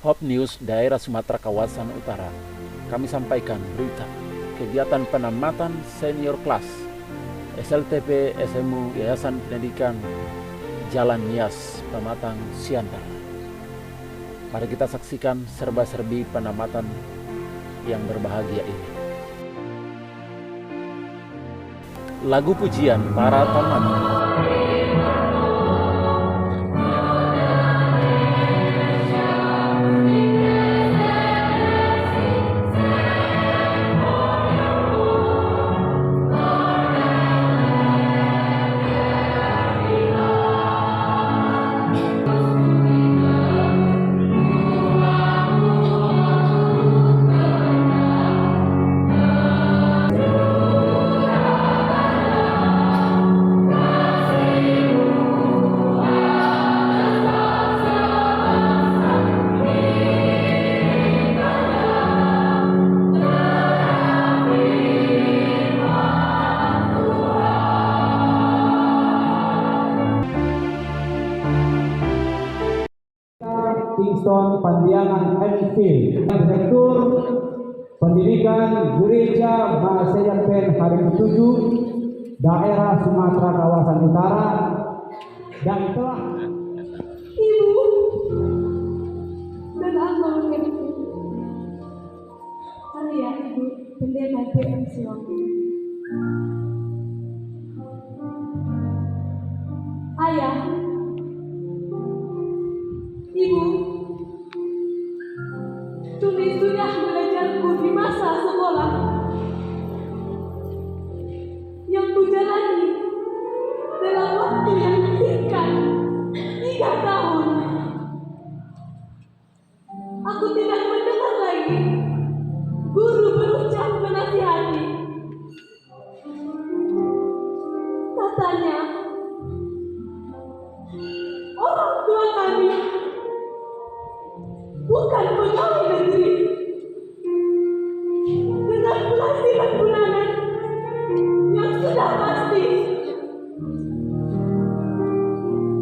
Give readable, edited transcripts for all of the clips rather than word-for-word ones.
Hope News daerah Sumatera Kawasan Utara. Kami sampaikan berita kegiatan penamatan senior kelas SLTP SMU Yayasan Pendidikan Jalan Nias Pematang Siantar. Mari kita saksikan serba-serbi penamatan yang berbahagia ini. Lagu pujian para tamat. Kingston Pandiangan Enfield, Direktur Pendidikan Gereja Mahasiswa Hari ke-7 Daerah Sumatera Kawasan Utara dan telah Ibu dan abang Arya Ibu Pendeta PM Silopi. Ayah, Ibu, Tuni sudah mengajarku di masa sekolah yang kujalani dalam waktu yang singkat 3 tahun. Aku tidak mendengar lagi guru berucap menasihati. Katanya, orang tua kami bukan pegawai negeri dengan penghasilan bulanan yang sudah pasti,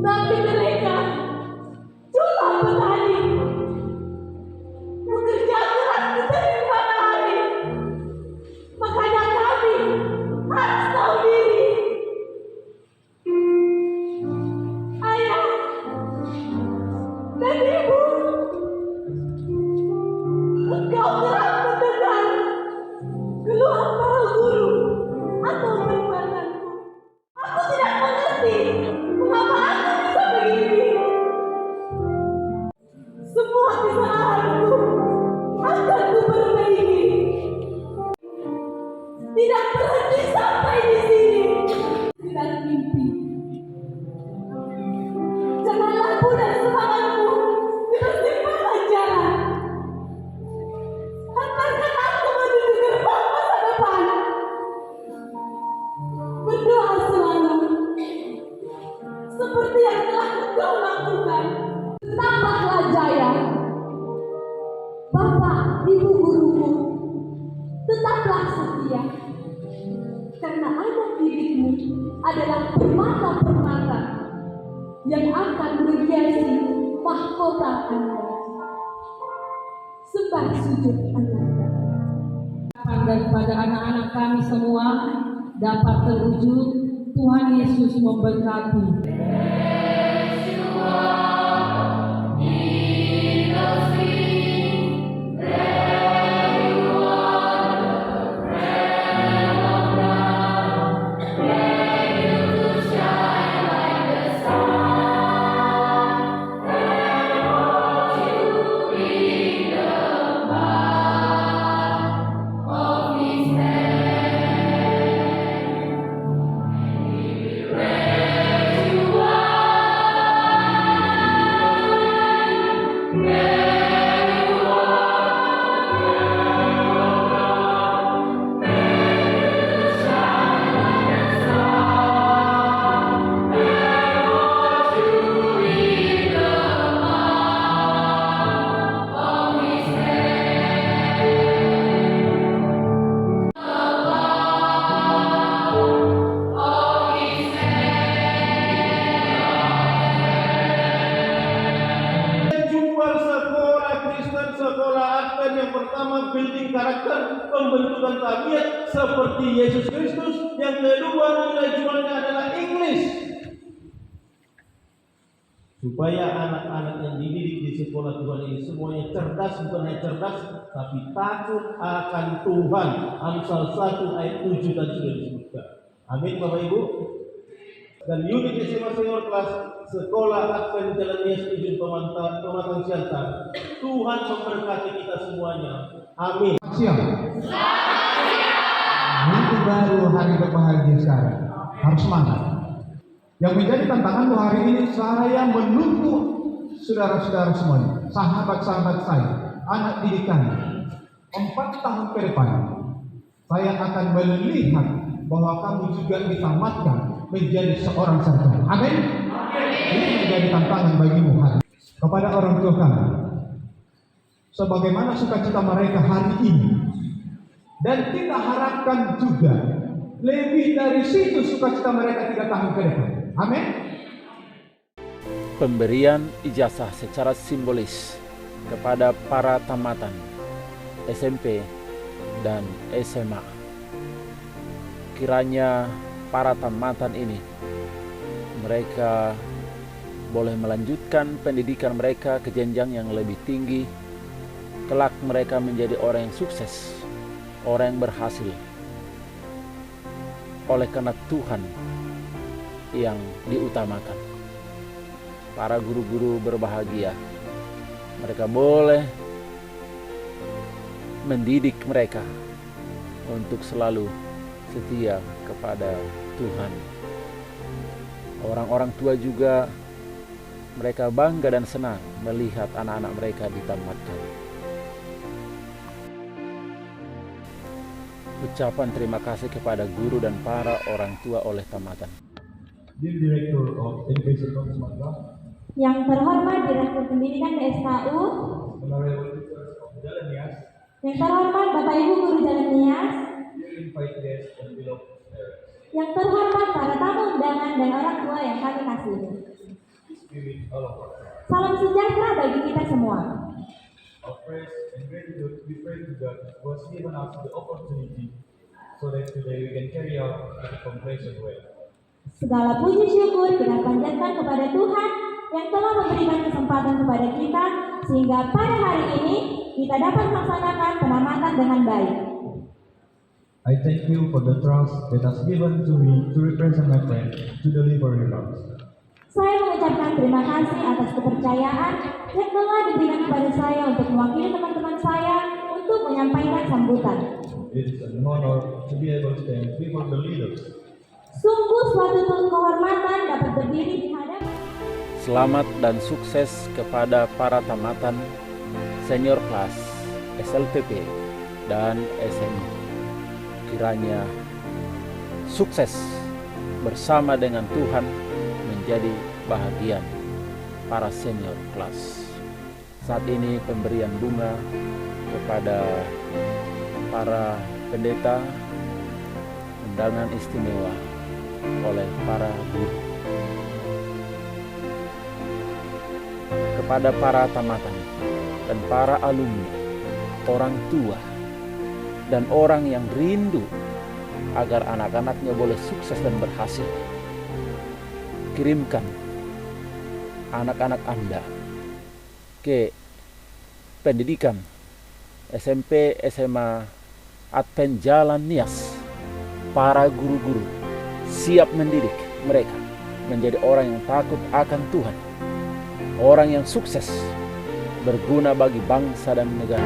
tapi mereka cuma petani bekerja keras di terik matahari. Makanya kami harus tahu diri. Ayah dan ibu, engkau telah mendengar keluhan para guru atau perbuatanku. Aku tidak mengerti mengapa aku bisa begini. Semua kesalahanku akan kuperbaiki. Tidak berhenti sampai di sini. Tidak mimpi. Janganlah pudar semangatmu di persimpangan jalan. Antarkan aku menuju gerbang masa depan. Berdoa selalu seperti yang telah engkau lakukan. Tambahlah jaya, Bapak, Ibu guruku. Tetaplah setia, karena anak didikmu adalah permata-permata yang akan menghiasi mahkota Anda. Sembah sujud Anda. Daripada anak-anak kami semua dapat terwujud. Tuhan Yesus memberkati. You katakan yang pertama building karakter, pembentukan tabiat seperti Yesus Kristus. Yang kedua nilai jualnya adalah English. Supaya anak-anak yang dididik di sekolah Tuhan ini semuanya cerdas, bukan hanya cerdas, tapi takut akan Tuhan. Amsal 1 ayat 7 tadi sudah disebutkan. Amin Bapak Ibu. Dan unit SMA Senior Kelas Sekolah Advent Jalan Nias Ujung Pematang Siantar. Tuhan memberkati kita semuanya. Amin. Siap. Minggu baru, hari berbahagia sekarang. Harus semangat. Yang menjadi tantangan hari ini, saya menunggu saudara-saudara semuanya, sahabat-sahabat saya, anak didik kami, 4 tahun ke depan, saya akan melihat bahwa kamu juga ditamatkan menjadi seorang sarjana. Amin. Ini menjadi tantangan bagimu hari kepada orang tua kami. Sebagaimana sukacita mereka hari ini, dan kita harapkan juga lebih dari situ sukacita mereka 3 tahun ke depan. Amin. Pemberian ijazah secara simbolis kepada para tamatan SMP dan SMA. Kiranya para tamatan ini mereka boleh melanjutkan pendidikan mereka ke jenjang yang lebih tinggi. Kelak mereka menjadi orang yang sukses, orang yang berhasil. Oleh karena Tuhan yang diutamakan. Para guru-guru berbahagia. Mereka boleh mendidik mereka untuk selalu setia kepada Tuhan. Orang-orang tua juga mereka bangga dan senang melihat anak-anak mereka ditamatkan. Ucapan terima kasih kepada guru dan para orang tua oleh tamatan. Dear Director of Education of Sumatera, Yang terhormat Direktur Pendidikan PSKU, Honorable Teachers of Jalan Nias, yang terhormat Bapak Ibu Guru Jalan Nias, dear invite guests and beloved parents, yang terhormat para tamu undangan dan orang tua yang kami kasihi. Spirit all of us. Salam sejahtera bagi kita semua. Our praise and gratitude we pray to God who has given us the opportunity so that today we can carry out the complacent way. Segala puji syukur kita panjatkan kepada Tuhan yang telah memberikan kesempatan kepada kita sehingga pada hari ini kita dapat melaksanakan penamatan dengan baik. I thank you for the trust that has given to me to represent my friend to deliver remarks. Saya mengucapkan terima kasih atas kepercayaan yang telah diberikan kepada saya untuk mewakili teman-teman saya untuk menyampaikan sambutan. It is an honor to be able to stand before the leaders. Sungguh suatu kehormatan dapat berdiri di hadapan. Selamat dan sukses kepada para tamatan senior kelas SLTP dan SMU. Kiranya sukses bersama dengan Tuhan menjadi bahagian para senior kelas. Saat ini pemberian bunga kepada para pendeta, undangan istimewa oleh para guru. Kepada para tamatan dan para alumni, orang tua, dan orang yang rindu agar anak-anaknya boleh sukses dan berhasil. Kirimkan anak-anak Anda ke pendidikan SMP SMA Advent Jalan Nias. Para guru-guru siap mendidik mereka menjadi orang yang takut akan Tuhan, orang yang sukses, berguna bagi bangsa dan negara.